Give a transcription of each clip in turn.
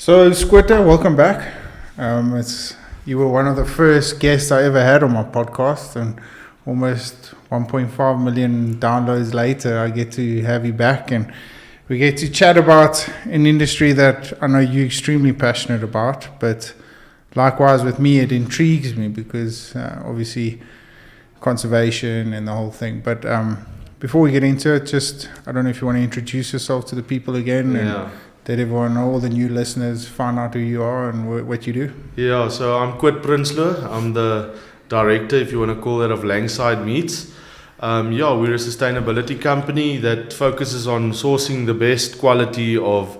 So, Squitter, welcome back. You were one of the first guests I ever had on my podcast, and almost 1.5 million downloads later, I get to have you back, and we get to chat about an industry that I know you're extremely passionate about. But likewise with me, it intrigues me because obviously conservation and the whole thing. But before we get into it, I don't know if you want to introduce yourself to the people again. Yeah. Let everyone, all the new listeners, find out who you are and what you do. Yeah, so I'm Koot Prinsloo. I'm the director, if you want to call that, of Langside Meats. We're a sustainability company that focuses on sourcing the best quality of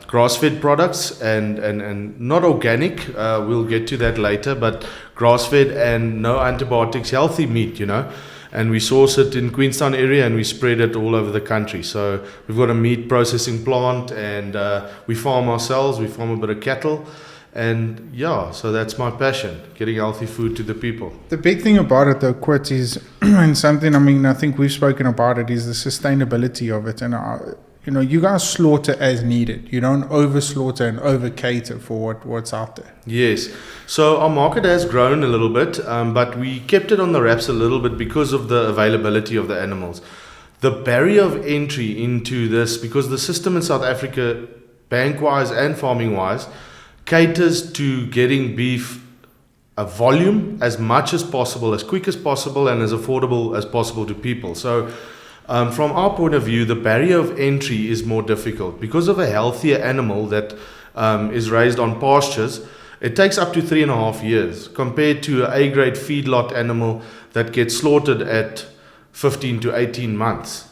grass-fed products and not organic. We'll get to that later, but grass-fed and no antibiotics, healthy meat, And we source it in Queenstown area and we spread it all over the country. So we've got a meat processing plant and we farm ourselves, we farm a bit of cattle. And so that's my passion, getting healthy food to the people. The big thing about it though, Koot, is, and something, I think we've spoken about it, is the sustainability of it. And, you guys slaughter as needed. You don't over slaughter and over cater for what's out there. Yes. So our market has grown a little bit, but we kept it on the wraps a little bit because of the availability of the animals. The barrier of entry into this, because the system in South Africa, bank-wise and farming-wise, caters to getting beef a volume as much as possible, as quick as possible, and as affordable as possible to people. So from our point of view, the barrier of entry is more difficult. Because of a healthier animal that is raised on pastures, it takes up to 3.5 years compared to an A-grade feedlot animal that gets slaughtered at 15 to 18 months.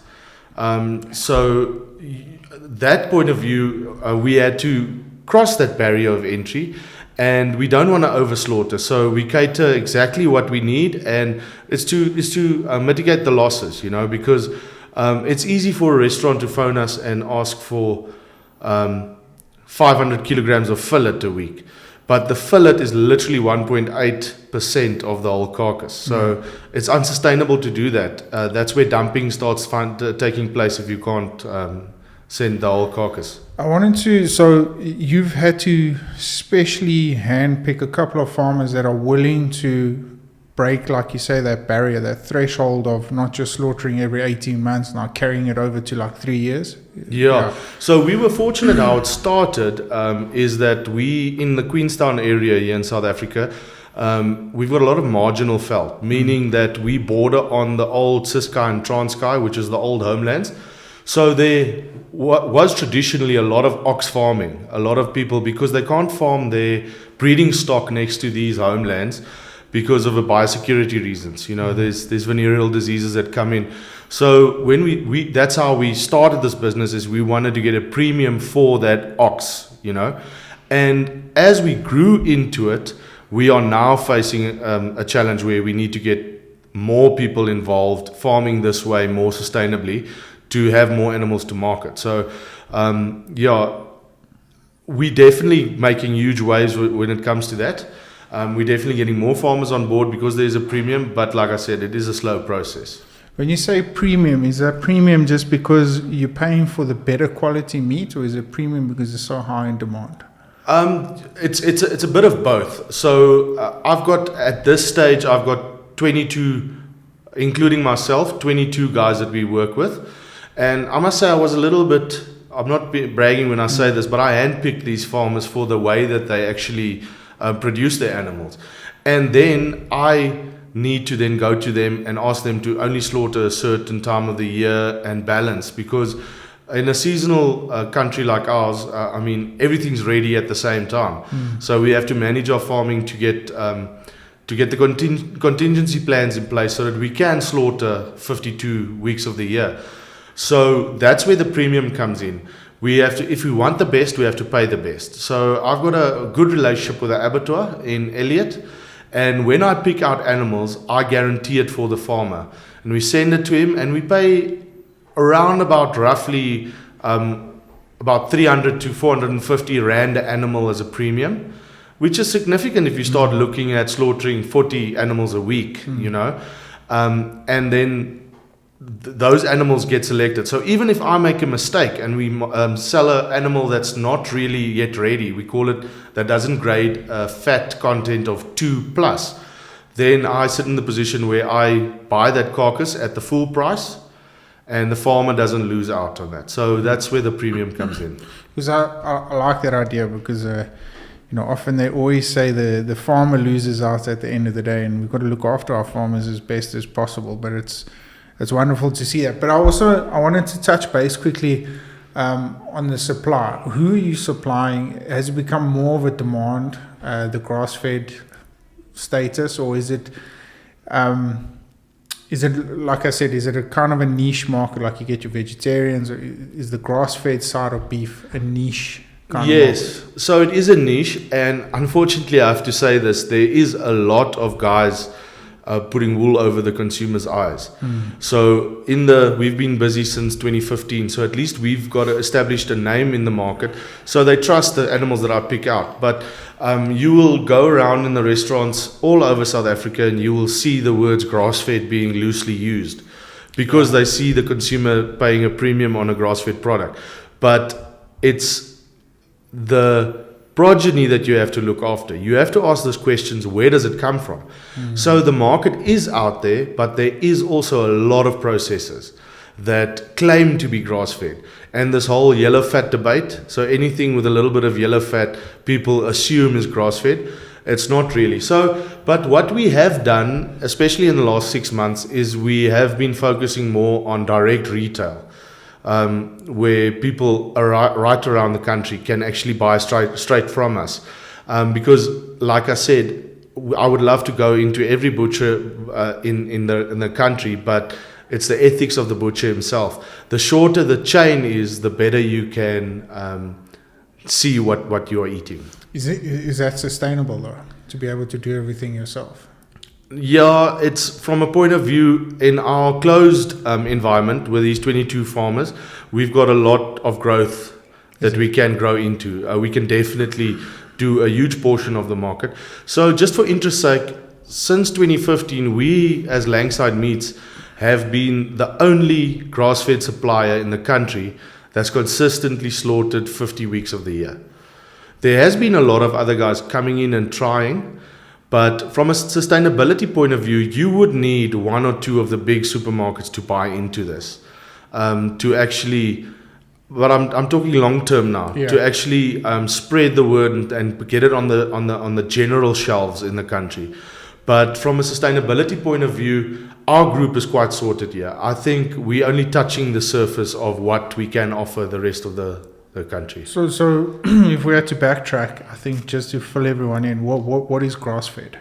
So that point of view, we had to cross that barrier of entry, and we don't want to over slaughter. So we cater exactly what we need, and it's to mitigate the losses, because it's easy for a restaurant to phone us and ask for 500 kilograms of fillet a week. But the fillet is literally 1.8% of the whole carcass. So it's unsustainable to do that. That's where dumping starts taking place if you can't send the whole carcass. So you've had to specially handpick a couple of farmers that are willing to break, like you say, that barrier, that threshold of not just slaughtering every 18 months, now carrying it over to like 3 years. Yeah. So we were fortunate how it started is that we, in the Queenstown area here in South Africa, we've got a lot of marginal veld, meaning that we border on the old Ciskei and Transkei, which is the old homelands. So there was traditionally a lot of ox farming. A lot of people, because they can't farm their breeding stock next to these homelands because of biosecurity reasons. There's venereal diseases that come in. So when we that's how we started this business, is we wanted to get a premium for that ox, And as we grew into it, we are now facing a challenge where we need to get more people involved, farming this way more sustainably, to have more animals to market. So, we're definitely making huge waves when it comes to that. We're definitely getting more farmers on board because there's a premium, but like I said, it is a slow process. When you say premium, is that premium just because you're paying for the better quality meat, or is it premium because it's so high in demand? It's a bit of both. So at this stage, I've got 22, including myself, 22 guys that we work with. And I must say I was a little bit, I'm not bragging when I say this, but I handpicked these farmers for the way that they actually produce their animals. And then I need to then go to them and ask them to only slaughter a certain time of the year and balance, because in a seasonal country like ours, everything's ready at the same time. So we have to manage our farming to get the contingency plans in place so that we can slaughter 52 weeks of the year. So that's where the premium comes in. We have to, if we want the best, we have to pay the best. So I've got a good relationship with the abattoir in Elliot, and when I pick out animals, I guarantee it for the farmer, and we send it to him, and we pay around about roughly about 300 to 450 rand an animal as a premium, which is significant if you start looking at slaughtering 40 animals a week, And then those animals get selected. So even if I make a mistake and we sell an animal that's not really yet ready, we call it, that doesn't grade fat content of 2+, then I sit in the position where I buy that carcass at the full price, and the farmer doesn't lose out on that. So that's where the premium comes in. Because I like that idea, because often they always say the farmer loses out at the end of the day, and we've got to look after our farmers as best as possible. But it's wonderful to see that. But I wanted to touch base quickly on the supply. Who are you supplying? Has it become more of a demand, the grass-fed status, or is it like I said, is it a kind of a niche market, like you get your vegetarians, or is the grass-fed side of beef a niche kind of market? So it is a niche, and unfortunately I have to say this, there is a lot of guys putting wool over the consumer's eyes. So we've been busy since 2015, so at least we've got established a name in the market, so they trust the animals that I pick out. But you will go around in the restaurants all over South Africa and you will see the words grass-fed being loosely used, because they see the consumer paying a premium on a grass-fed product. But it's the progeny that you have to look after. You have to ask those questions: where does it come from? So the market is out there, but there is also a lot of processors that claim to be grass-fed. And this whole yellow fat debate, so anything with a little bit of yellow fat, people assume is grass-fed. It's not really. So, but what we have done, especially in the last 6 months, is we have been focusing more on direct retail. Where people right around the country can actually buy straight from us, because, like I said, I would love to go into every butcher in the country, but it's the ethics of the butcher himself. The shorter the chain is, the better you can see what you are eating. Is that sustainable though, to be able to do everything yourself? Yeah, it's from a point of view in our closed environment with these 22 farmers, we've got a lot of growth that we can grow into. We can definitely do a huge portion of the market. So just for interest's sake, since 2015, we as Langside Meats have been the only grass-fed supplier in the country that's consistently slaughtered 50 weeks of the year. There has been a lot of other guys coming in and trying, but from a sustainability point of view, you would need one or two of the big supermarkets to buy into this, to actually, but I'm talking long term now, to actually spread the word and get it on the general shelves in the country. But from a sustainability point of view, our group is quite sorted here. I think we're only touching the surface of what we can offer the rest of the country. So if we had to backtrack, I think just to fill everyone in, what is grass-fed?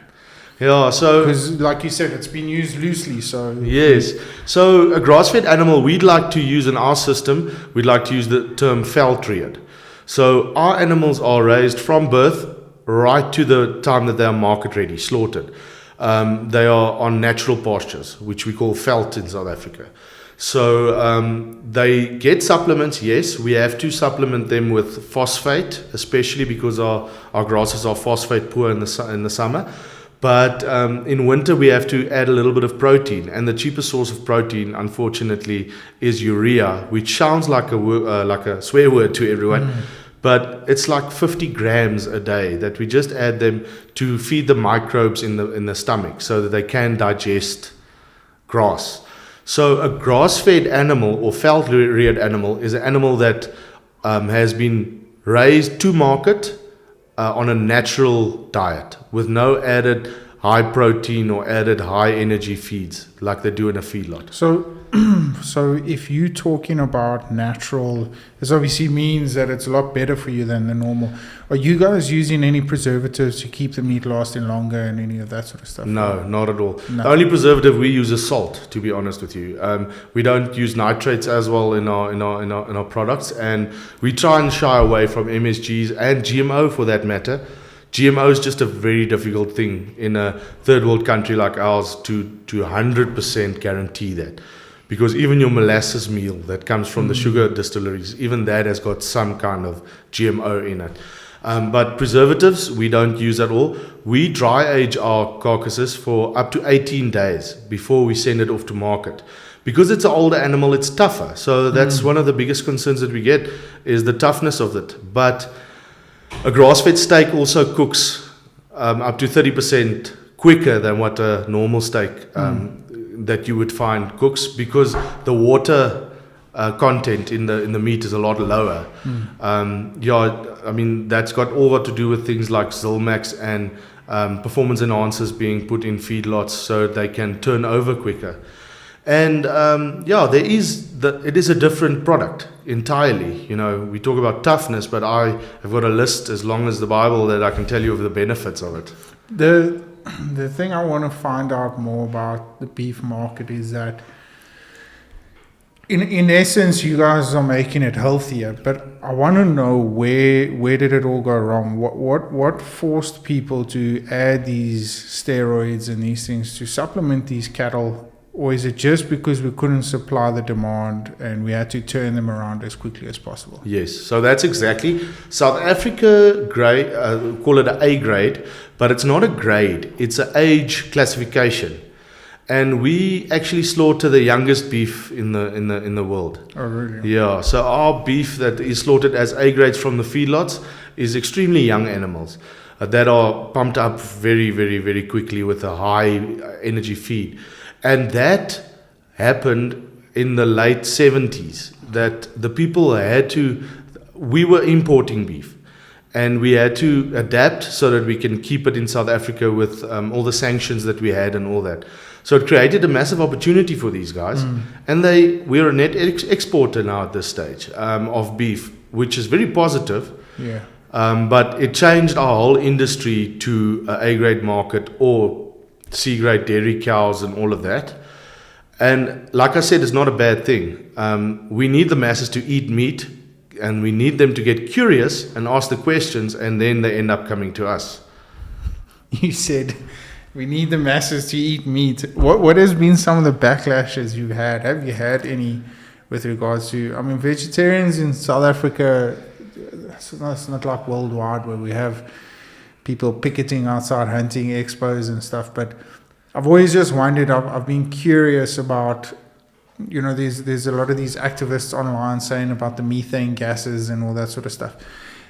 Yeah, so because like you said, it's been used loosely. So yes, so a grass-fed animal, we'd like to use in our system, we'd like to use the term felt-reared. So our animals are raised from birth right to the time that they are market ready, slaughtered. They are on natural pastures, which we call veld in South Africa. So they get supplements, yes. We have to supplement them with phosphate, especially because our grasses are phosphate poor in the summer. But in winter, we have to add a little bit of protein. And the cheapest source of protein, unfortunately, is urea, which sounds like a swear word to everyone. But it's like 50 grams a day that we just add them to feed the microbes in the stomach so that they can digest grass. So a grass-fed animal or veld-reared animal is an animal that has been raised to market on a natural diet with no added high protein or added high energy feeds like they do in a feedlot. So if you're talking about natural, this obviously means that it's a lot better for you than the normal. Are you guys using any preservatives to keep the meat lasting longer and any of that sort of stuff? No, not at all. No. The only preservative we use is salt, to be honest with you. We don't use nitrates as well in our products, and we try and shy away from MSGs and GMO for that matter. GMO is just a very difficult thing in a third world country like ours to 100% guarantee that. Because even your molasses meal that comes from the sugar distilleries, even that has got some kind of GMO in it. But preservatives, we don't use at all. We dry age our carcasses for up to 18 days before we send it off to market. Because it's an older animal, it's tougher. So that's one of the biggest concerns that we get is the toughness of it. But a grass-fed steak also cooks up to 30% quicker than what a normal steak that you would find cooks, because the water content in the meat is a lot lower. That's got all got to do with things like Zilmax and performance enhancers being put in feedlots so they can turn over quicker. And it is a different product entirely. We talk about toughness, but I have got a list as long as the Bible that I can tell you of the benefits of it. The thing I want to find out more about the beef market is that in essence you guys are making it healthier, but I want to know where did it all go wrong? What forced people to add these steroids and these things to supplement these cattle? Or is it just because we couldn't supply the demand and we had to turn them around as quickly as possible? Yes, so that's exactly. South Africa grade, call it an A grade, but it's not a grade, it's an age classification. And we actually slaughter the youngest beef in the world. Oh, really? Yeah, so our beef that is slaughtered as A grades from the feedlots is extremely young animals that are pumped up very, very, very quickly with a high energy feed. And that happened in the late 70s, that the people we were importing beef and we had to adapt so that we can keep it in South Africa with all the sanctions that we had and all that. So it created a massive opportunity for these guys. And we're a net exporter now at this stage of beef, which is very positive. Yeah. But it changed our whole industry to an A-grade market or C-grade dairy cows and all of that. And like I said, it's not a bad thing. We need the masses to eat meat, and we need them to get curious and ask the questions, and then they end up coming to us. You said we need the masses to eat meat. What has been some of the backlashes you've had? Have you had any with regards to, vegetarians in South Africa, it's not like worldwide where we have people picketing outside hunting expos and stuff, but I've always just wondered, I've been curious about, there's a lot of these activists online saying about the methane gases and all that sort of stuff.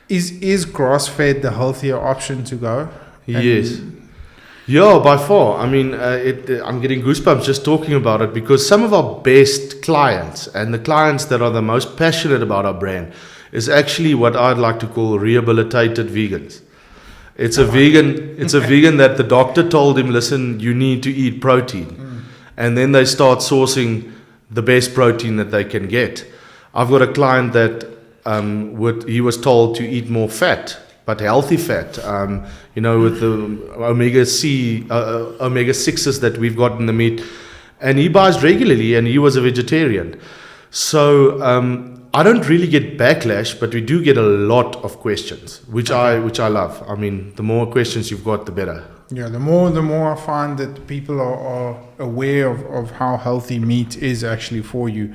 Is grass-fed the healthier option to go? Yes. Yeah, by far. I'm getting goosebumps just talking about it, because some of our best clients and the clients that are the most passionate about our brand is actually what I'd like to call rehabilitated vegans. It's a vegan that the doctor told him, listen, you need to eat protein. And then they start sourcing the best protein that they can get. I've got a client that he was told to eat more fat, but healthy fat, with the omega 6s that we've got in the meat. And he buys regularly, and he was a vegetarian. So I don't really get backlash, but we do get a lot of questions, which I love. The more questions you've got, the better. Yeah, the more I find that people are aware of how healthy meat is actually for you,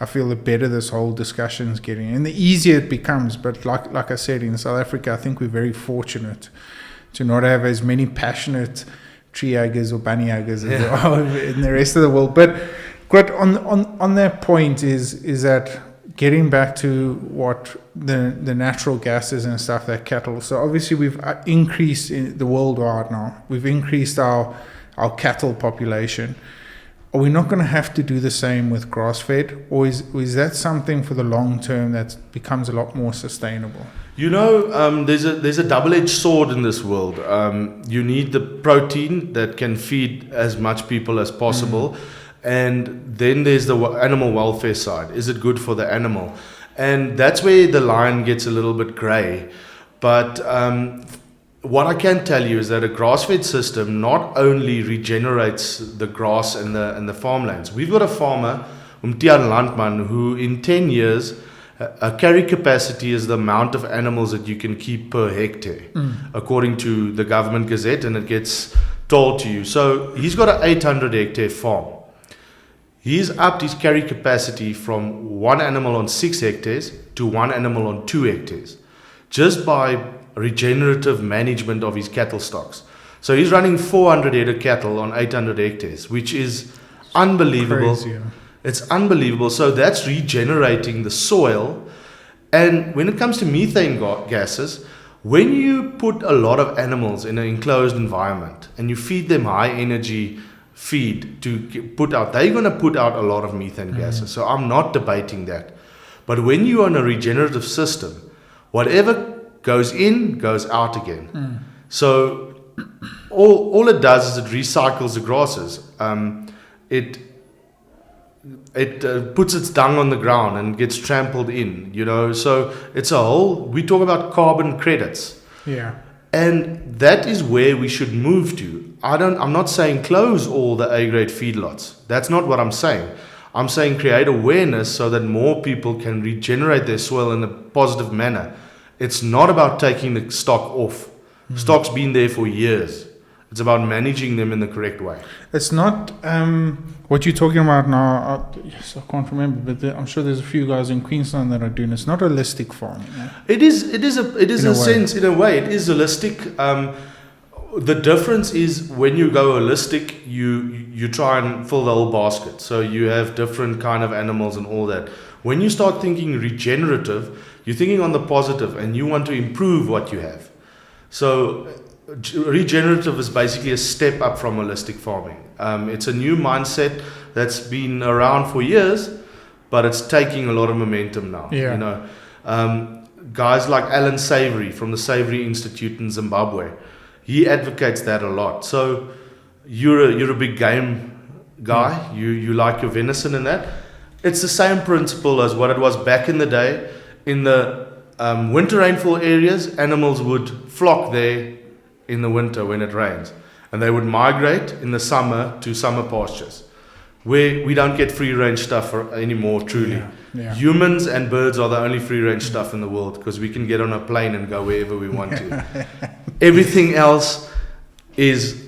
I feel the better this whole discussion is getting, and the easier it becomes. But like I said, in South Africa, I think we're very fortunate to not have as many passionate tree huggers or bunny huggers as there are in the rest of the world. But on that point is that, getting back to what the natural gases and stuff that cattle. So obviously we've increased in the worldwide now. We've increased our cattle population. Are we not going to have to do the same with grass-fed, or is that something for the long term that becomes a lot more sustainable? There's a double-edged sword in this world. You need the protein that can feed as much people as possible. And then there's the animal welfare side. Is it good for the animal? And that's where the line gets a little bit gray. But what I can tell you is that a grass-fed system not only regenerates the grass and the farmlands. We've got a farmer, Tian Landman, who in 10 years, a carry capacity is the amount of animals that you can keep per hectare, according to the government gazette, and it gets told to you. So he's got an 800 hectare farm. He's upped his carry capacity from one animal on 6 hectares to one animal on 2 hectares, just by regenerative management of his cattle stocks. So he's running 400 head of cattle on 800 hectares, which is unbelievable. Crazy, yeah. It's unbelievable. So that's regenerating the soil. And when it comes to methane gases, when you put a lot of animals in an enclosed environment and you feed them high energy feed to put out, they're going to put out a lot of methane gases. So I'm not debating that. But when you're on a regenerative system, whatever goes in goes out again. So all it does is it recycles the grasses. It puts its dung on the ground and gets trampled in, so it's a whole, we talk about carbon credits. Yeah. And that is where we should move to. I'm not saying close all the A-grade feedlots. That's not what I'm saying. I'm saying create awareness so that more people can regenerate their soil in a positive manner. It's not about taking the stock off. Stock's been there for years. It's about managing them in the correct way. It's not what you're talking about now. I can't remember, but I'm sure there's a few guys in Queensland that are doing. It's not holistic farming. Yeah? It is a sense, in a way. It is holistic. The difference is when you go holistic, you try and fill the whole basket. So you have different kind of animals and all that. When you start thinking regenerative, you're thinking on the positive, and you want to improve what you have. So regenerative is basically a step up from holistic farming. It's a new mindset that's been around for years, but it's taking a lot of momentum now. Yeah. Guys like Alan Savory from the Savory Institute in Zimbabwe, he advocates that a lot. So you're a big game guy. You like your venison and that. It's the same principle as what it was back in the day. In the winter rainfall areas, animals would flock there in the winter when it rains, and they would migrate in the summer to summer pastures where we don't get free range stuff anymore, truly. Yeah. Humans and birds are the only free range stuff in the world because we can get on a plane and go wherever we want to. Everything else is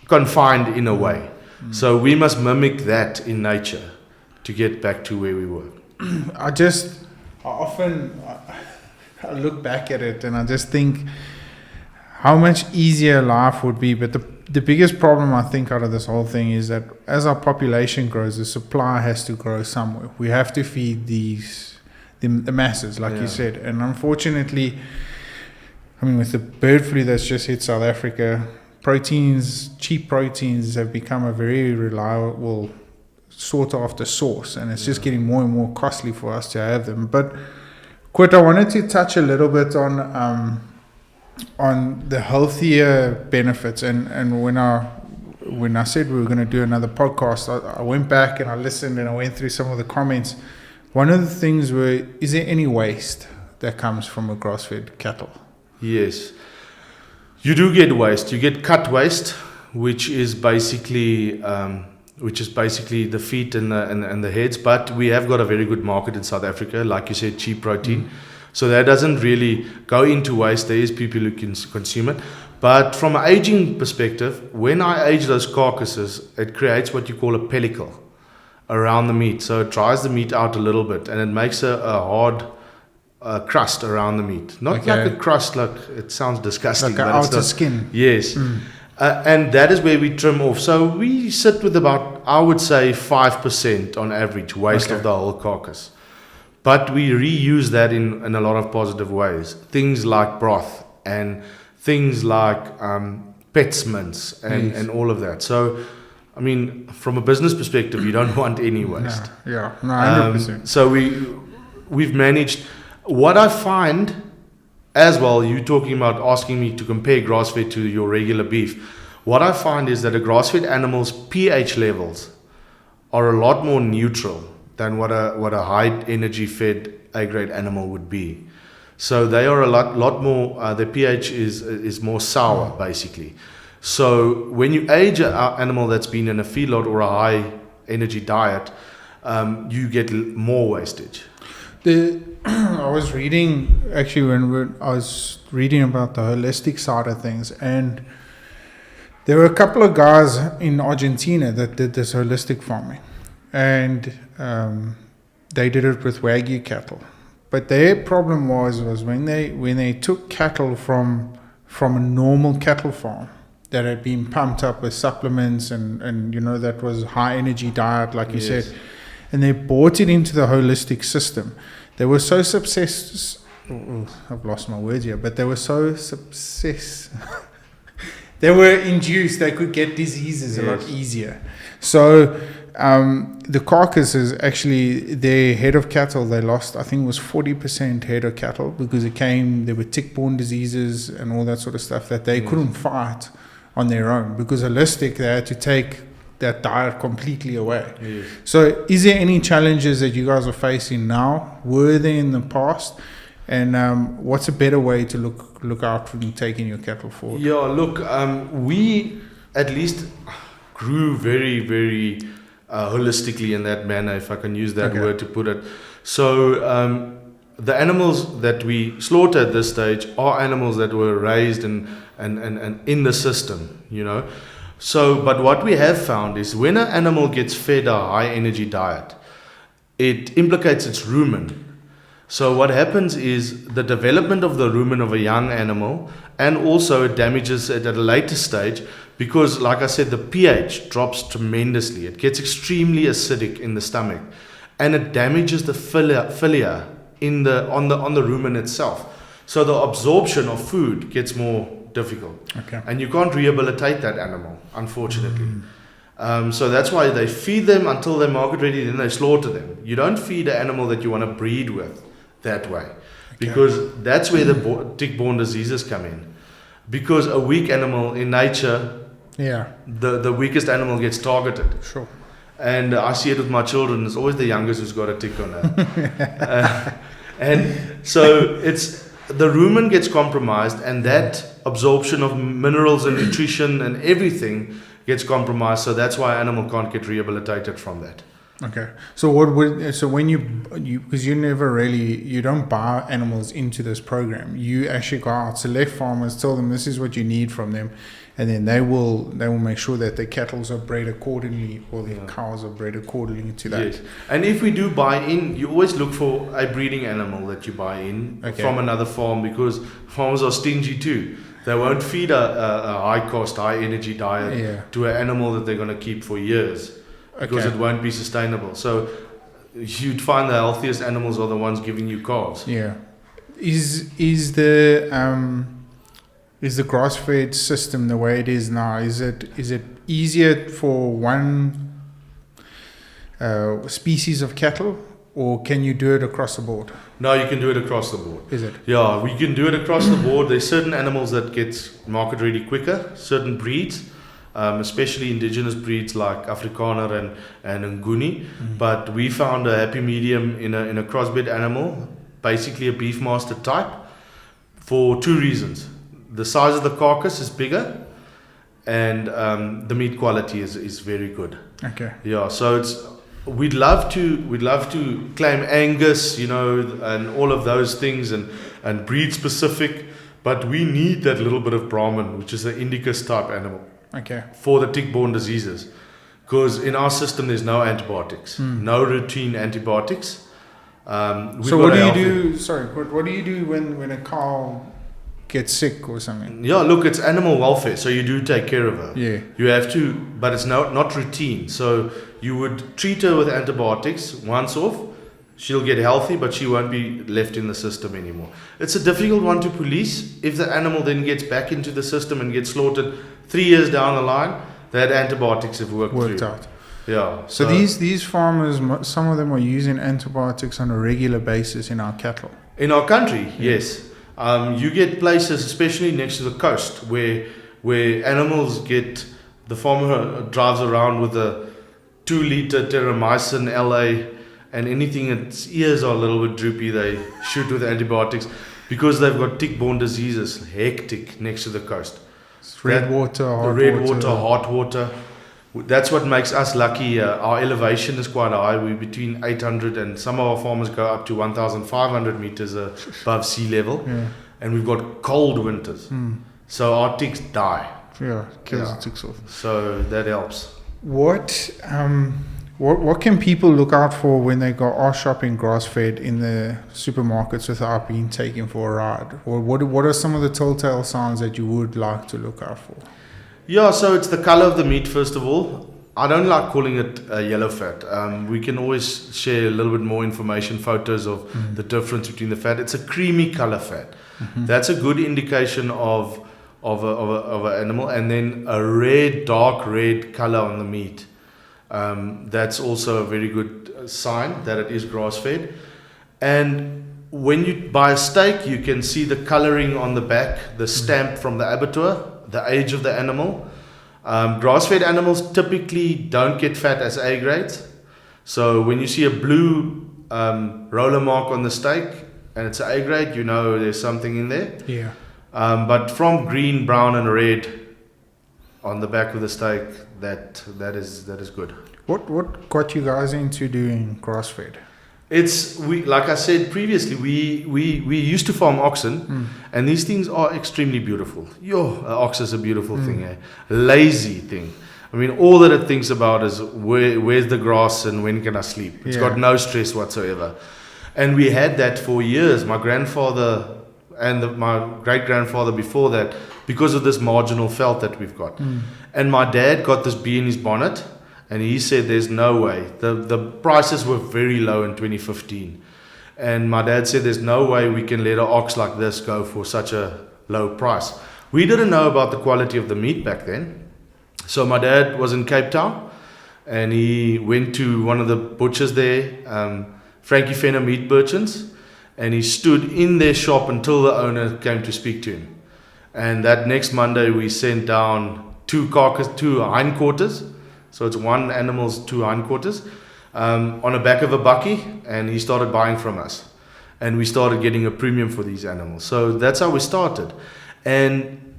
confined in a way. So we must mimic that in nature to get back to where we were. I often look back at it and I just think how much easier life would be. But the biggest problem I think out of this whole thing is that as our population grows, the supply has to grow somewhere. We have to feed the masses, like you said. And unfortunately, with the bird flu that's just hit South Africa, cheap proteins have become a very reliable sought after source, and it's just getting more and more costly for us to have them. But Koot, I wanted to touch a little bit on the healthier benefits, and when I said we were going to do another podcast, I went back and I listened and I went through some of the comments. One of the things is there any waste that comes from a grass-fed cattle? Yes, you do get waste. You get cut waste, which is basically the feet and the heads. But we have got a very good market in South Africa, like you said, cheap protein. So that doesn't really go into waste. There is people who can consume it. But from an aging perspective, when I age those carcasses, it creates what you call a pellicle around the meat. So it dries the meat out a little bit, and it makes a hard crust around the meat. Not like a crust, like it sounds disgusting. Like an outer skin. Yes. And that is where we trim off. So we sit with about, I would say, 5% on average waste of the whole carcass. But we reuse that in a lot of positive ways. Things like broth and things like pets mints and all of that. So, from a business perspective, you don't want any waste. No, 100%. So we've managed. What I find as well, you talking about asking me to compare grass-fed to your regular beef. What I find is that a grass-fed animal's pH levels are a lot more neutral than what a high energy fed A-grade animal would be. So they are a lot more. Their pH is more sour basically. So when you age an animal that's been in a feedlot or a high energy diet, you get more wastage. I was reading actually I was reading about the holistic side of things, and there were a couple of guys in Argentina that did this holistic farming, and they did it with Wagyu cattle. but their problem was when they took cattle from a normal cattle farm that had been pumped up with supplements and that was high energy diet, like you said, and they brought it into the holistic system. They were so obsessed. I've lost my words here, but they were so obsessed. They were induced they could get diseases a lot easier. So the carcasses, actually, their head of cattle, they lost, I think it was 40% head of cattle because there were tick-borne diseases and all that sort of stuff that they couldn't fight on their own, because holistic, they had to take that diet completely away. Yes. So is there any challenges that you guys are facing now? Were there in the past? And what's a better way to look out for taking your cattle forward? Yeah, look, we at least grew very, very holistically in that manner, if I can use that word to put it. So the animals that we slaughter at this stage are animals that were raised and in the system, So, but what we have found is when an animal gets fed a high energy diet, it implicates its rumen. So what happens is the development of the rumen of a young animal, and also it damages it at a later stage because, like I said, the pH drops tremendously. It gets extremely acidic in the stomach, and it damages the philia on the rumen itself. So the absorption of food gets more difficult, and you can't rehabilitate that animal, unfortunately. So that's why they feed them until they're market ready, then they slaughter them. You don't feed an animal that you want to breed with that way, because that's where the tick-borne diseases come in. Because a weak animal in nature, the weakest animal gets targeted. Sure. And I see it with my children. It's always the youngest who's got a tick on it. And so the rumen gets compromised, and that absorption of minerals and nutrition and everything gets compromised. So that's why an animal can't get rehabilitated from that. Okay. So when you because you don't buy animals into this program. You actually go out, select farmers, tell them this is what you need from them, and then they will make sure that their cattle are bred accordingly, or their cows are bred accordingly to that. Yes. And if we do buy in, you always look for a breeding animal that you buy in from another farm, because farmers are stingy too. They won't feed a high cost, high energy diet to an animal that they're going to keep for years. Because it won't be sustainable. So you'd find the healthiest animals are the ones giving you calves. Yeah. Is the grass-fed system the way it is now? Is it easier for one species of cattle, or can you do it across the board? No, you can do it across the board. Is it? Yeah, we can do it across the board. There's certain animals that get market ready quicker, certain breeds. Especially indigenous breeds like Afrikaner and Nguni. But we found a happy medium in a crossbred animal, basically a beefmaster type, for two reasons. The size of the carcass is bigger, and the meat quality is very good. Okay. Yeah, so we'd love to claim Angus, and all of those things and breed specific, but we need that little bit of Brahman, which is an Indicus type animal. Okay. For the tick-borne diseases, because in our system there's no antibiotics, no routine antibiotics. So what do you do? Sorry, what do you do when a cow gets sick or something? Yeah, look, it's animal welfare, so you do take care of her. Yeah. You have to, but it's not routine. So you would treat her with antibiotics once off. She'll get healthy, but she won't be left in the system anymore. It's a difficult one to police. If the animal then gets back into the system and gets slaughtered 3 years down the line, that antibiotics have worked out. Yeah. So these farmers, some of them are using antibiotics on a regular basis in our cattle. In our country, yes. You get places, especially next to the coast, where animals the farmer drives around with a 2-liter terramycin LA, and anything its ears are a little bit droopy, they shoot with antibiotics, because they've got tick-borne diseases, hectic, next to the coast. Red water, hot water. That's what makes us lucky. Our elevation is quite high. We're between 800, and some of our farmers go up to 1,500 meters above sea level. Yeah. And we've got cold winters. So our ticks die. Yeah, kills the ticks off. So that helps. What What can people look out for when they are shopping grass-fed in the supermarkets without being taken for a ride? Or what are some of the telltale signs that you would like to look out for? Yeah, so it's the color of the meat, first of all. I don't like calling it yellow fat. We can always share a little bit more information, photos of the difference between the fat. It's a creamy color fat. That's a good indication of an animal. And then a red, dark red color on the meat. That's also a very good sign that it is grass-fed. And when you buy a steak, you can see the coloring on the back, the stamp from the abattoir, the age of the animal. Grass-fed animals typically don't get fat as A grades. So when you see a blue roller mark on the steak and it's A grade, you know there's something in there. Yeah. But from green, brown, and red on the back of the steak, that is good. What got you guys into doing grass-fed? Like I said previously, we used to farm oxen, and these things are extremely beautiful. An ox is a beautiful thing, lazy thing. I mean, all that it thinks about is where's the grass and when can I sleep. It's got no stress whatsoever, and we had that for years. My grandfather and my great-grandfather before that, because of this marginal felt that we've got. And my dad got this bee in his bonnet, and he said there's no way. The prices were very low in 2015. And my dad said there's no way we can let an ox like this go for such a low price. We didn't know about the quality of the meat back then. So my dad was in Cape Town, and he went to one of the butchers there, Frankie Fenner Meat Merchants, and he stood in their shop until the owner came to speak to him. And that next Monday we sent down two hindquarters. So it's one animal's two hindquarters on the back of a bucky, and he started buying from us. And we started getting a premium for these animals. So that's how we started. And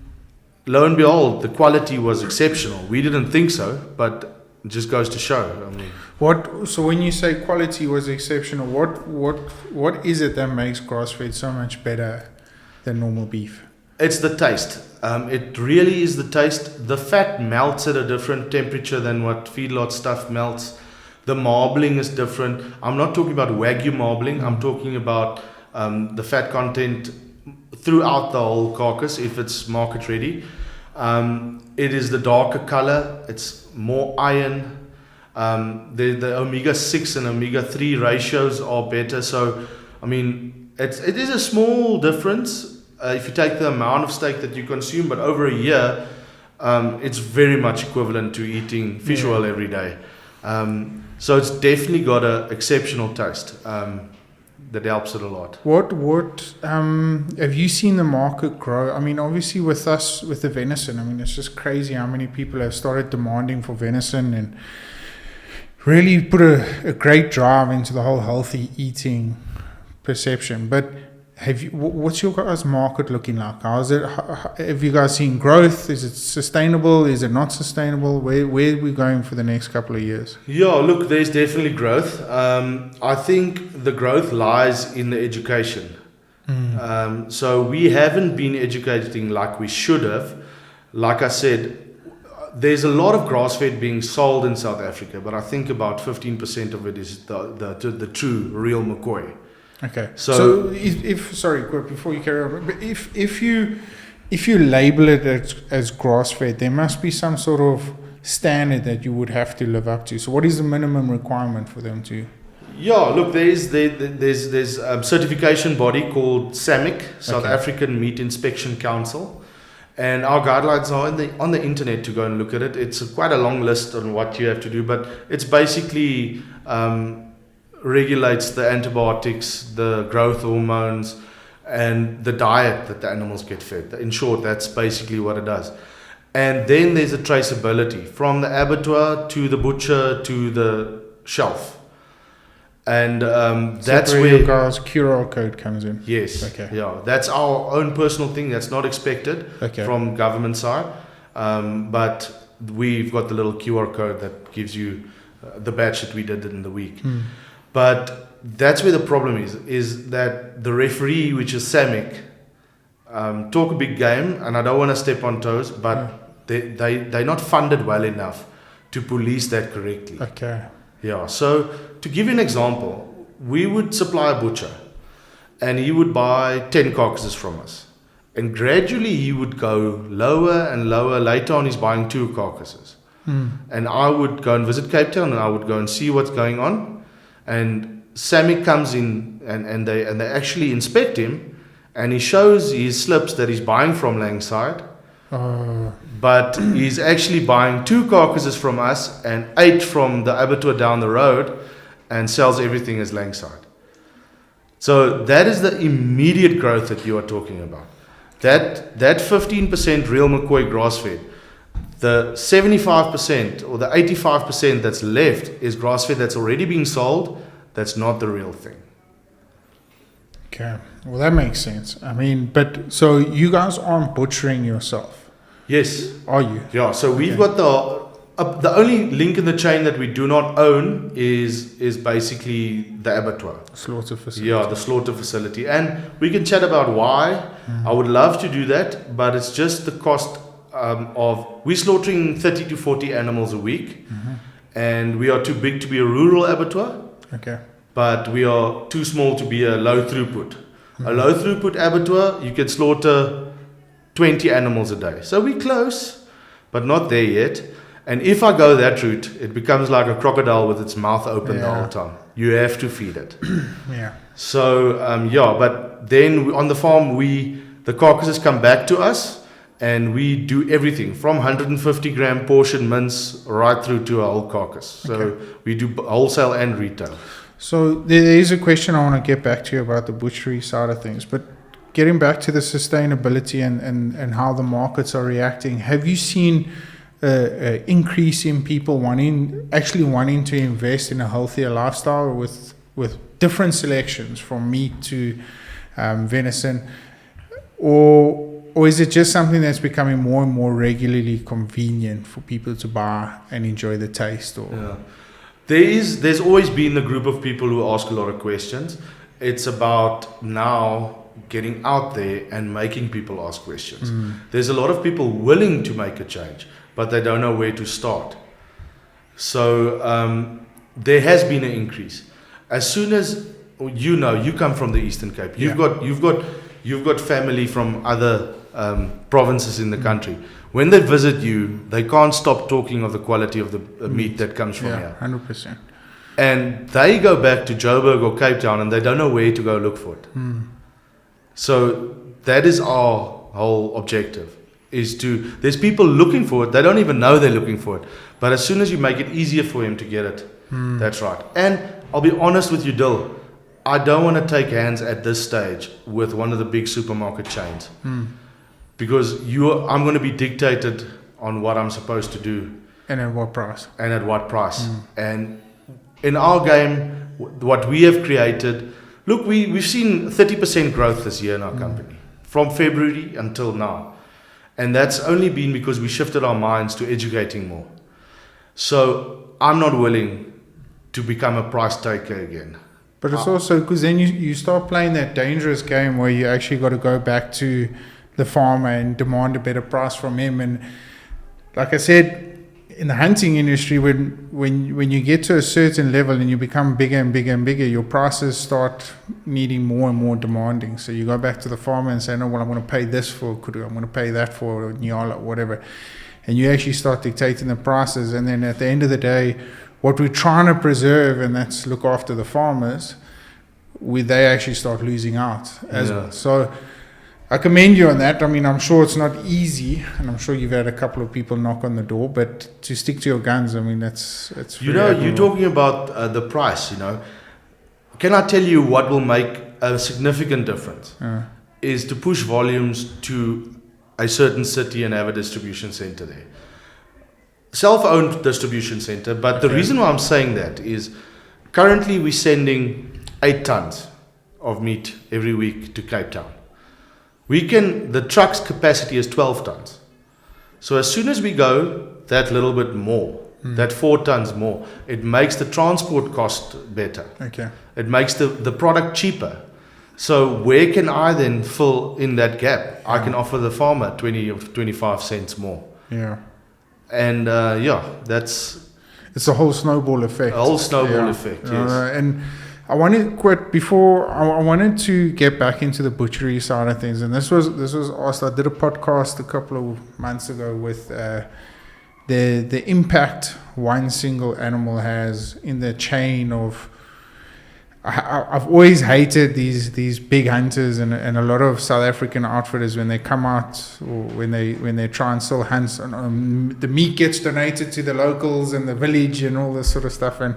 lo and behold, the quality was exceptional. We didn't think so, but it just goes to show. I mean, so when you say quality was exceptional, what is it that makes grass-fed so much better than normal beef? It's the taste. It really is the taste. The fat melts at a different temperature than what feedlot stuff melts. The marbling is different. I'm not talking about Wagyu marbling. I'm talking about the fat content throughout the whole carcass if it's market ready. It is the darker color. It's more iron. The omega-6 and omega-3 ratios are better. So, I mean, it is a small difference. If you take the amount of steak that you consume, but over a year, it's very much equivalent to eating fish oil every day. So it's definitely got an exceptional taste that helps it a lot. What have you seen the market grow? I mean, obviously with us, with the venison, I mean, it's just crazy how many people have started demanding for venison and really put a great drive into the whole healthy eating perception. But what's your guys' market looking like? How's it? Have you guys seen growth? Is it sustainable? Is it not sustainable? Where are we going for the next couple of years? Yeah, look, there's definitely growth. I think the growth lies in the education. So we haven't been educating like we should have. Like I said, there's a lot of grass-fed being sold in South Africa, but I think about 15% of it is the true, real McCoy. Okay. So if sorry, before you carry on, but if you label it as grass-fed, there must be some sort of standard that you would have to live up to. So what is the minimum requirement for them to? Yeah, look, there's a certification body called SAMIC, South African Meat Inspection Council, and our guidelines are on the internet to go and look at it. It's quite a long list on what you have to do, but it's basically regulates the antibiotics, the growth hormones, and the diet that the animals get fed. In short, that's basically what it does. And then there's a traceability from the abattoir to the butcher to the shelf. And that's where your guys' QR code comes in. Yes. Okay. Yeah, that's our own personal thing. That's not expected from government side. But we've got the little QR code that gives you the batch that we did in the week. But that's where the problem is that the referee, which is SAMIC, talk a big game, and I don't want to step on toes, but they're not funded well enough to police that correctly. Okay. Yeah. So to give you an example, we would supply a butcher, and he would buy 10 carcasses from us. And gradually he would go lower and lower. Later on, he's buying 2 carcasses. And I would go and visit Cape Town, and I would go and see what's going on. And Sammy comes in, and they actually inspect him, and he shows his slips that he's buying from Langside. But he's actually buying 2 carcasses from us and 8 from the abattoir down the road, and sells everything as Langside. So that is the immediate growth that you are talking about. That 15% real McCoy grass-fed, the 75% or the 85% that's left is grass-fed that's already being sold. That's not the real thing. Okay, well that makes sense. I mean, but so you guys aren't butchering yourself? Yes. Are you? Yeah. So we've got the only link in the chain that we do not own is basically the abattoir. Slaughter facility. Yeah, the slaughter facility. And we can chat about why. I would love to do that, but it's just the cost of, we're slaughtering 30 to 40 animals a week, and we are too big to be a rural abattoir. Okay. But we are too small to be a low throughput. A low throughput abattoir, you can slaughter 20 animals a day. So we're close, but not there yet. And if I go that route, it becomes like a crocodile with its mouth open the whole time. You have to feed it. Yeah. So, but then on the farm, the carcasses come back to us, and we do everything from 150 gram portion mince right through to a whole carcass. So we do wholesale and retail. So there is a question I want to get back to you about the butchery side of things, but getting back to the sustainability and how the markets are reacting, have you seen increase in people wanting to invest in a healthier lifestyle with different selections from meat to venison, or is it just something that's becoming more and more regularly convenient for people to buy and enjoy the taste? There's always been the group of people who ask a lot of questions. It's about now getting out there and making people ask questions. There's a lot of people willing to make a change, but they don't know where to start. So there has been an increase. As soon as you come from the Eastern Cape, you've got family from other provinces in the country. When they visit you, they can't stop talking of the quality of the meat that comes from here. 100%. And they go back to Joburg or Cape Town, and they don't know where to go look for it. So that is our whole objective. There's people looking for it. They don't even know they're looking for it. But as soon as you make it easier for him to get it, that's right. And I'll be honest with you, Dill, I don't want to take hands at this stage with one of the big supermarket chains. Because I'm going to be dictated on what I'm supposed to do. And at what price. And in our game, what we have created, look, we've seen 30% growth this year in our company, from February until now. And that's only been because we shifted our minds to educating more. So I'm not willing to become a price taker again. But it's also because then you start playing that dangerous game where you actually got to go back to the farmer and demand a better price from him. And like I said, in the hunting industry, when you get to a certain level and you become bigger and bigger and bigger, your prices start needing more and more demanding. So you go back to the farmer and say, no, well, I'm going to pay this for kudu, I'm going to pay that for nyala, whatever. And you actually start dictating the prices. And then at the end of the day, what we're trying to preserve, and that's look after the farmers, they actually start losing out as well. So I commend you on that. I mean, I'm sure it's not easy, and I'm sure you've had a couple of people knock on the door, but to stick to your guns, I mean, it's you're talking about the price, Can I tell you what will make a significant difference? Is to push volumes to a certain city and have a distribution center there. Self-owned distribution center, but the reason why I'm saying that is currently we're sending 8 tons of meat every week to Cape Town. The truck's capacity is 12 tons. So as soon as we go that little bit more, that 4 tons more, it makes the transport cost better. Okay. It makes the product cheaper. So where can I then fill in that gap? I can offer the farmer 20 or 25 cents more. Yeah. And that's... It's a whole snowball effect. A whole snowball effect, yes. And I wanted I wanted to get back into the butchery side of things, and this was asked. I did a podcast a couple of months ago with the impact one single animal has in the chain of. I've always hated these big hunters and a lot of South African outfitters when they come out or when they try and sell hunts. The meat gets donated to the locals and the village and all this sort of stuff. And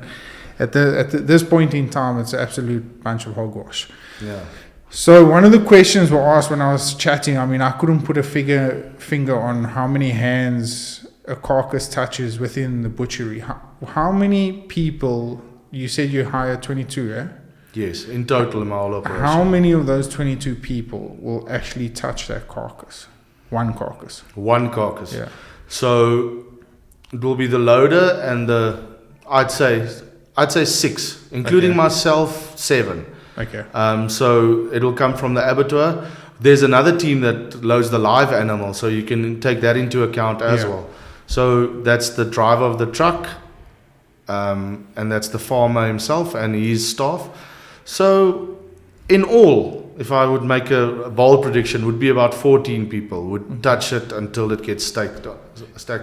at this point in time, it's an absolute bunch of hogwash. Yeah. So one of the questions were asked when I was chatting. I mean, I couldn't put a finger on how many hands a carcass touches within the butchery. How many people? You said you hired 22, eh? Yes, in total in my whole operation. How many of those 22 people will actually touch that carcass? One carcass. One carcass. Yeah. So it will be the loader and I'd say 6, including myself, 7. Okay. So it'll come from the abattoir. There's another team that loads the live animal, so you can take that into account as well. So that's the driver of the truck. And that's the farmer himself and his staff. So in all, if I would make a bold prediction, would be about 14 people would touch it until it gets stacked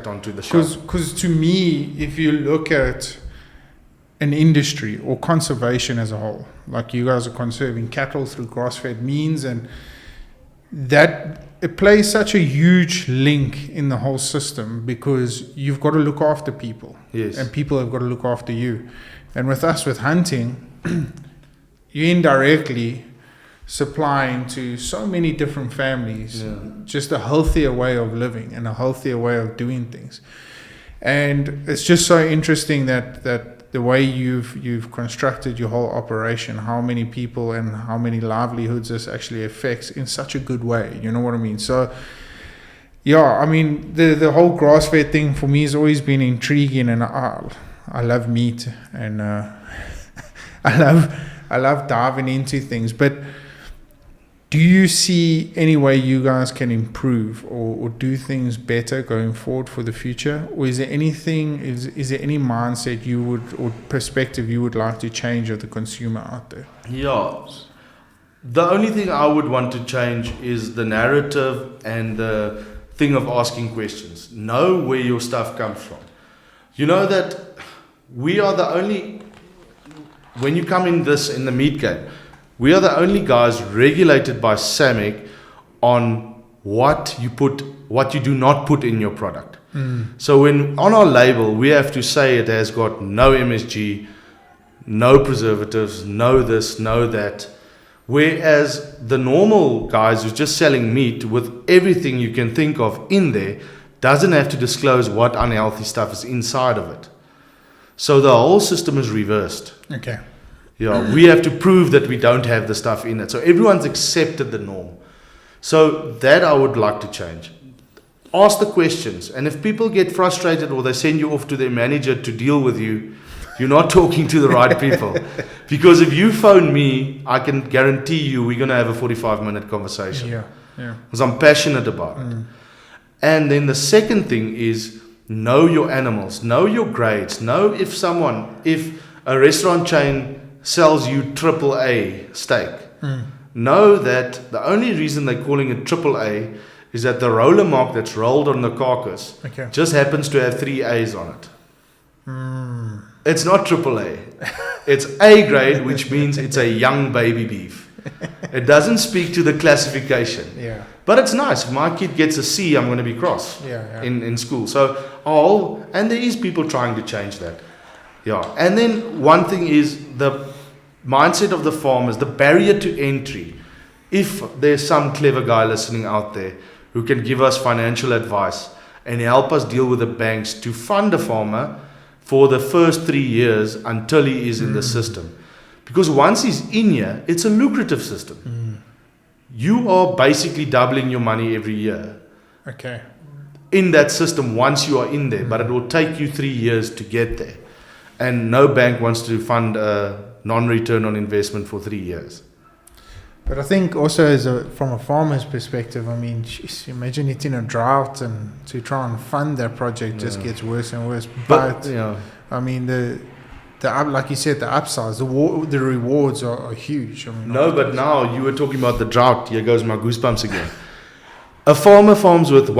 onto the shelf. Because to me, if you look at an industry or conservation as a whole, like you guys are conserving cattle through grass-fed means, and that it plays such a huge link in the whole system because you've got to look after people. Yes. And people have got to look after you. And with us, with hunting, you're indirectly supplying to so many different families just a healthier way of living and a healthier way of doing things. And it's just so interesting that the way you've constructed your whole operation, how many people and how many livelihoods this actually affects in such a good way. You know what I mean? So, yeah, I mean, the whole grass-fed thing for me has always been intriguing, and I love meat, and I love diving into things. But do you see any way you guys can improve or do things better going forward for the future? Or is there anything, is there any mindset you would, or perspective you would like to change of the consumer out there? Yeah. The only thing I would want to change is the narrative and the thing of asking questions. Know where your stuff comes from. You know that we are the only, when you come in the meat game, we are the only guys regulated by SAMIC on what you do not put in your product. So when on our label, we have to say it has got no MSG, no preservatives, no this, no that. Whereas the normal guys who's just selling meat with everything you can think of in there doesn't have to disclose what unhealthy stuff is inside of it. So the whole system is reversed. Okay. Yeah, we have to prove that we don't have the stuff in it. So everyone's accepted the norm. So that I would like to change. Ask the questions. And if people get frustrated or they send you off to their manager to deal with you, you're not talking to the right people. Because if you phone me, I can guarantee you we're going to have a 45-minute conversation. Yeah. Because I'm passionate about it. And then the second thing is know your animals, know your grades, know if a restaurant chain sells you AAA steak. Know that the only reason they're calling it AAA is that the roller mark that's rolled on the carcass just happens to have 3 A's on it. It's not AAA. It's A grade, which means it's a young baby beef. It doesn't speak to the classification. Yeah. But it's nice. If my kid gets a C, I'm going to be cross in school. So, and there is people trying to change that. Yeah. And then one thing is the mindset of the farmers, the barrier to entry. If there's some clever guy listening out there who can give us financial advice and help us deal with the banks to fund a farmer for the first 3 years until he is in the system. Because once he's in here, it's a lucrative system. You are basically doubling your money every year. Okay. In that system once you are in there, but it will take you 3 years to get there. And no bank wants to fund a non-return on investment for 3 years. But I think also from a farmer's perspective, I mean, geez, imagine it's in a drought and to try and fund that project just gets worse and worse. But I mean, like you said, the upsides, the rewards are huge. I mean, No, but now you were talking about the drought. Here goes my goosebumps again. One farmer farms with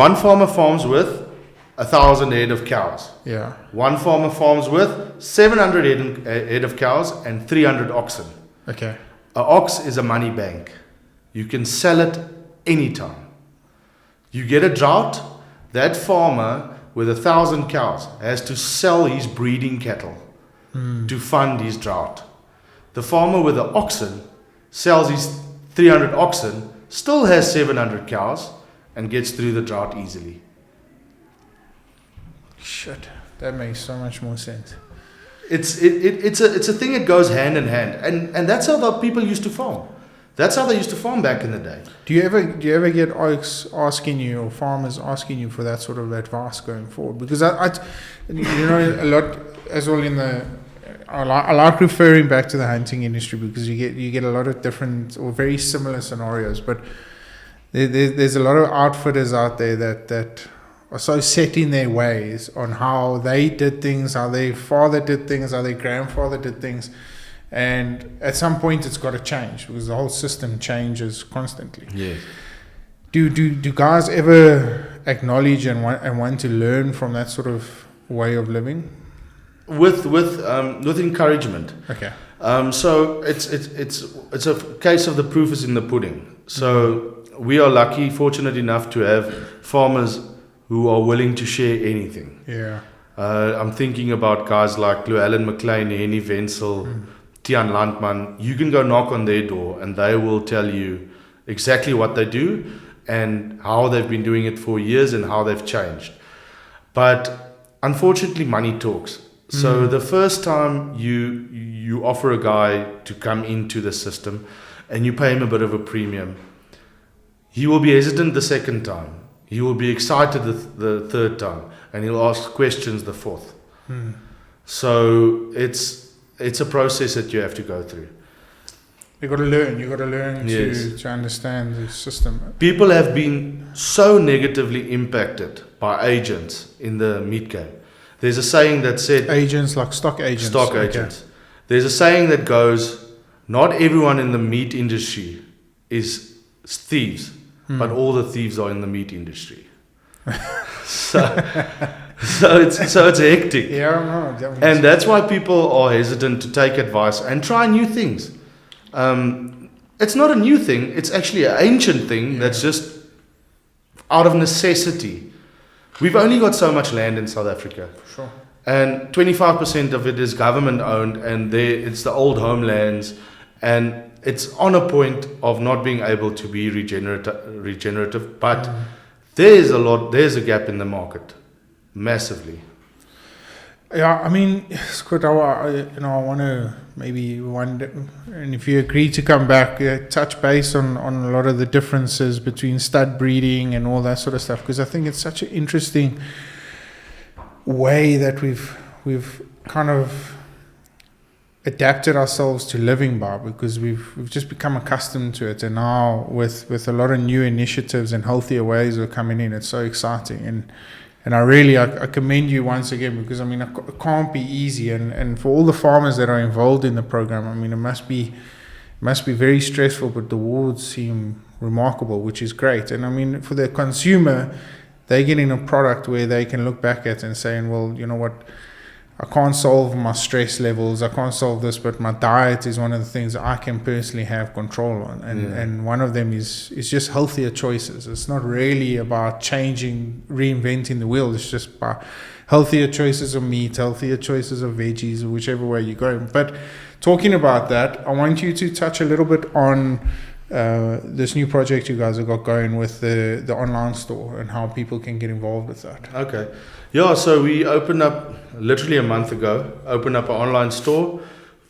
1,000 head of cows. Yeah. One farmer farms with 700 head of cows and 300 oxen. Okay. An ox is a money bank. You can sell it anytime. You get a drought, that farmer with 1,000 cows has to sell his breeding cattle to fund his drought. The farmer with the oxen sells his 300 oxen, still has 700 cows, and gets through the drought easily. Shit, that makes so much more sense. It's a thing that goes hand in hand, and that's how the people used to farm. That's how they used to farm back in the day. Do you ever get oaks asking you, or farmers asking you for that sort of advice going forward? Because I a lot as well I like referring back to the hunting industry, because you get a lot of different or very similar scenarios, but there's a lot of outfitters out there that are so set in their ways on how they did things, how their father did things, how their grandfather did things. And at some point it's got to change, because the whole system changes constantly. Yes. Do guys ever acknowledge and want to learn from that sort of way of living? With encouragement. Okay. So it's a case of the proof is in the pudding. So we are lucky, fortunate enough to have farmers who are willing to share anything. Yeah. I'm thinking about guys like Llewellyn McLean, Henny Wenzel, Tian Landman. You can go knock on their door and they will tell you exactly what they do and how they've been doing it for years and how they've changed. But unfortunately, money talks. So the first time you offer a guy to come into the system and you pay him a bit of a premium, he will be hesitant the second time. He will be excited the third time, and he'll ask questions the fourth. So it's a process that you have to go through. You got to learn. You got to learn Yes. to understand the system. People have been so negatively impacted by agents in the meat game. There's a saying that said... Agents like stock agents. Stock agents. There's a saying that goes, not everyone in the meat industry is thieves, but all the thieves are in the meat industry. so it's hectic. Yeah, no, And that's why people are hesitant to take advice and try new things. It's not a new thing. It's actually an ancient thing that's just out of necessity. We've only got so much land in South Africa. Sure. And 25% of it is government owned, and it's the old homelands, and it's on a point of not being able to be regenerative. But there's a gap in the market, massively. Yeah, I mean, Scott, I want to maybe one day, and if you agree to come back, touch base on a lot of the differences between stud breeding and all that sort of stuff, because I think it's such an interesting way that we've kind of adapted ourselves to living by, because we've just become accustomed to it, and now with a lot of new initiatives and healthier ways of coming in, it's so exciting. And I commend you once again, because I mean, it can't be easy, and for all the farmers that are involved in the program, I mean, it must be very stressful, but the rewards seem remarkable, which is great. And I mean, for the consumer, they're getting a product where they can look back at and saying, well, you know what, I can't solve my stress levels, I can't solve this, but my diet is one of the things I can personally have control on. And one of them is just healthier choices. It's not really about reinventing the wheel. It's just about healthier choices of meat, healthier choices of veggies, or whichever way you go. But talking about that, I want you to touch a little bit on this new project you guys have got going with the online store and how people can get involved with that. Okay. Yeah, so we opened up literally a month ago, opened up an online store.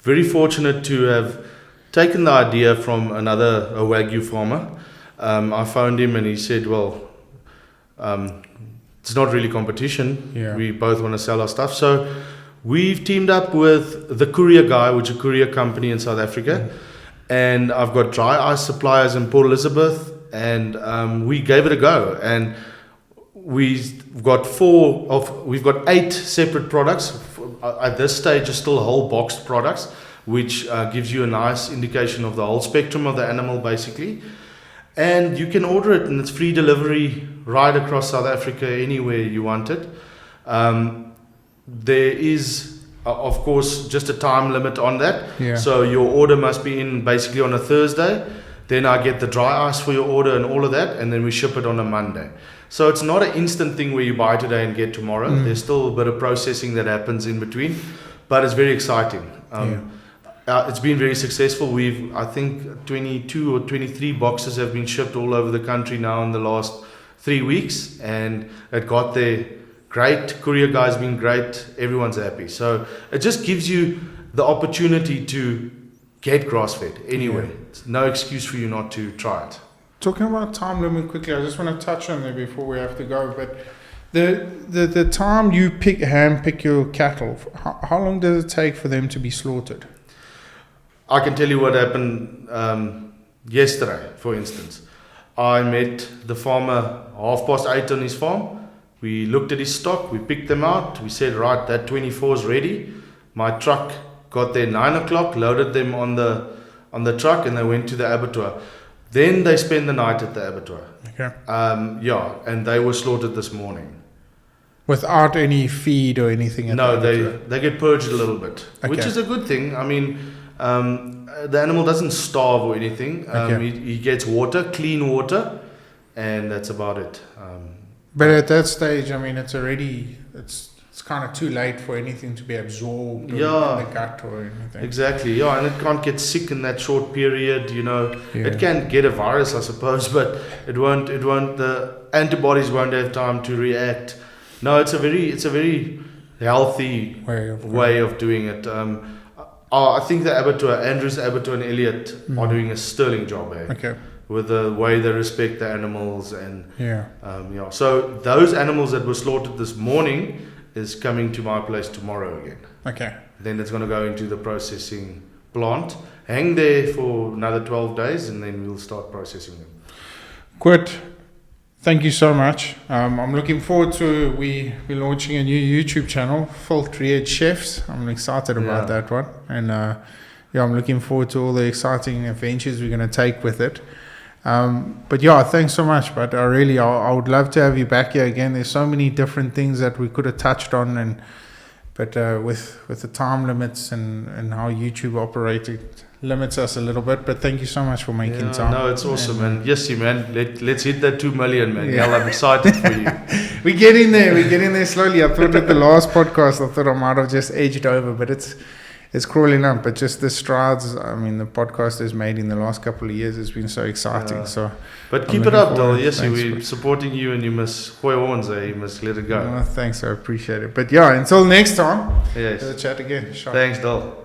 Very fortunate to have taken the idea from a Wagyu farmer. I phoned him and he said, well, it's not really competition. Yeah. We both want to sell our stuff. So we've teamed up with the Courier Guy, which is a courier company in South Africa. And I've got dry ice suppliers in Port Elizabeth, and we gave it a go. And we've got 8 separate products at this stage, is still whole boxed products, which gives you a nice indication of the whole spectrum of the animal, basically. And you can order it, and it's free delivery right across South Africa, anywhere you want it. There is, of course, just a time limit on that. Yeah. So your order must be in basically on a Thursday. Then I get the dry ice for your order and all of that, and then we ship it on a Monday. So it's not an instant thing where you buy today and get tomorrow. There's still a bit of processing that happens in between, but it's very exciting. It's been very successful. I think 22 or 23 boxes have been shipped all over the country now in the last 3 weeks, and it got there great. Courier guys been great. Everyone's happy. So it just gives you the opportunity to get grass-fed anyway. It's no excuse for you not to try it. Talking about time limit quickly, I just want to touch on that before we have to go. But the time you hand pick your cattle, how long does it take for them to be slaughtered? I can tell you what happened yesterday, for instance. I met the farmer 8:30 on his farm. We looked at his stock, we picked them out. We said, right, that 24 is ready. My truck got there 9 o'clock, loaded them on the truck, and they went to the abattoir. Then they spend the night at the abattoir. Okay. And they were slaughtered this morning. Without any feed or anything? No, they get purged a little bit, which is a good thing. I mean, the animal doesn't starve or anything. He gets water, clean water, and that's about it. But at that stage, I mean, it's kind of too late for anything to be absorbed in the gut or anything. Exactly, and it can't get sick in that short period, It can get a virus, I suppose, but it won't, the antibodies won't have time to react. No, it's a very healthy way of doing it. I think the abattoir, Andrew's abattoir and Elliot, are doing a sterling job, with the way they respect the animals. And so those animals that were slaughtered this morning is coming to my place tomorrow again. Okay. Then it's going to go into the processing plant, hang there for another 12 days, and then we'll start processing them. Koot, thank you so much. I'm looking forward to we're launching a new YouTube channel, Filtered Chefs. I'm excited about that one, and I'm looking forward to all the exciting adventures we're going to take with it. But thanks so much. But I would love to have you back here again. There's so many different things that we could have touched on, but with the time limits and how YouTube operated limits us a little bit. But thank you so much for making time. No, it's awesome, man. Yes, man. Let's hit that 2 million, man. Yeah, I'm excited for you. We're getting there slowly. I thought at the last podcast, I might have just edged over, but it's crawling up. But just the strides, I mean, the podcast has made in the last couple of years has been so exciting. But keep it up, Dal. Yes, we're supporting you, and you must you must let it go. Thanks, I appreciate it. But until next time, yes. we'll chat again. Thanks, Dal.